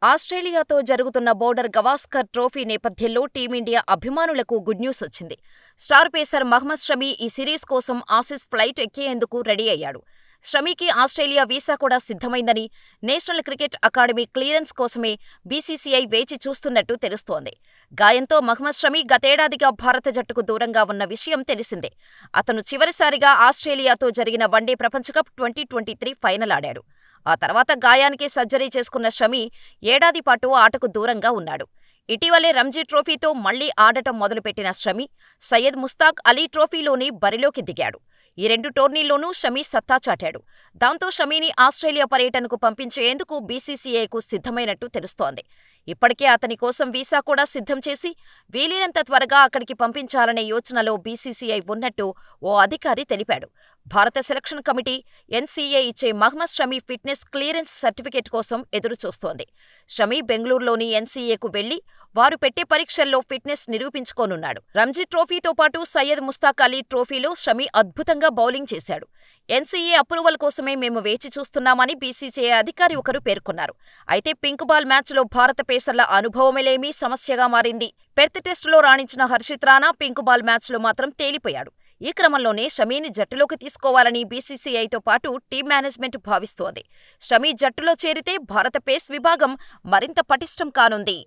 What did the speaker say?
ఆస్ట్రేలియాతో జరుగుతున్న border Gavaskar trophy నేపథ్యంలో team India అభిమానులకు గుడ్ న్యూస్ వచ్చింది. స్టార్ పేసర్ మహ్మద్ షమి ఈ సిరీస్ కోసం ఆసీస్ ఫ్లైట్ ఎక్కేందుకు రెడీ అయ్యాడు. షమీకి ఆస్ట్రేలియా వీసా కూడా సిద్ధమైందని, నేషనల్ క్రికెట్ అకాడమీ క్లియరెన్స్ కోసమే బీసీసీఐ వేచి చూస్తున్నట్టు తెలుస్తోంది. గాయంతో మహ్మద్ షమి గతేడాదిగా భారత జట్టుకు దూరంగా ఉన్న విషయం తెలిసిందే. అతను చివరిసారిగా ఆస్ట్రేలియాతో జరిగిన వన్డే ప్రపంచకప్ 2023 ఫైనల్ ఆడాడు. ఆ తర్వాత గాయానికి సర్జరీ చేసుకున్న షమి ఏడాది పాటు ఆటకు దూరంగా ఉన్నాడు. ఇటీవలే రంజీ ట్రోఫీతో మళ్లీ ఆడటం మొదలుపెట్టిన షమి సయ్యద్ ముస్తాక్ అలీ ట్రోఫీలోని బరిలోకి దిగాడు. ఈ రెండు టోర్నీల్లోనూ షమి సత్తా చాటాడు. దాంతో షమీని ఆస్ట్రేలియా పర్యటనకు పంపించేందుకు బీసీసీఐకు సిద్ధమైనట్టు తెలుస్తోంది. ఇప్పటికే అతని కోసం వీసా కూడా సిద్ధం చేసి వీలైనంత త్వరగా అక్కడికి పంపించాలనే యోచనలో బీసీసీఐ ఉన్నట్టు ఓ అధికారి తెలిపాడు. భారత సెలక్షన్ కమిటీ ఎన్సీఏ ఇచ్చే Mohammed Shami fitness clearance certificate కోసం ఎదురుచూస్తోంది. షమి బెంగళూరులోని ఎన్సీఏకు వెళ్లి వారు పెట్టే పరీక్షల్లో ఫిట్నెస్ నిరూపించుకోనున్నాడు. రంజీ ట్రోఫీతో పాటు సయ్యద్ ముస్తాక్ అలీ ట్రోఫీలో షమి అద్భుతంగా బౌలింగ్ చేశాడు. ఎన్సీఏ అప్రూవల్ కోసమే మేము వేచి చూస్తున్నామని బీసీసీఐ అధికారి ఒకరు పేర్కొన్నారు. అయితే పింక్ బాల్ మ్యాచ్లో భారత పేసర్ల అనుభవమేలేమీ సమస్యగా మారింది. పెర్త్ టెస్టులో రాణించిన హర్షిత్ రాణా పింక్ బాల్ మ్యాచ్లో మాత్రం తేలిపోయాడు. ఈ క్రమంలోనే షమీని జట్టులోకి తీసుకోవాలని బీసీసీఐతో పాటు టీం మేనేజ్మెంట్ భావిస్తోంది. షమీ జట్టులో చేరితే భారత పేస్ విభాగం మరింత పటిష్టం కానుంది.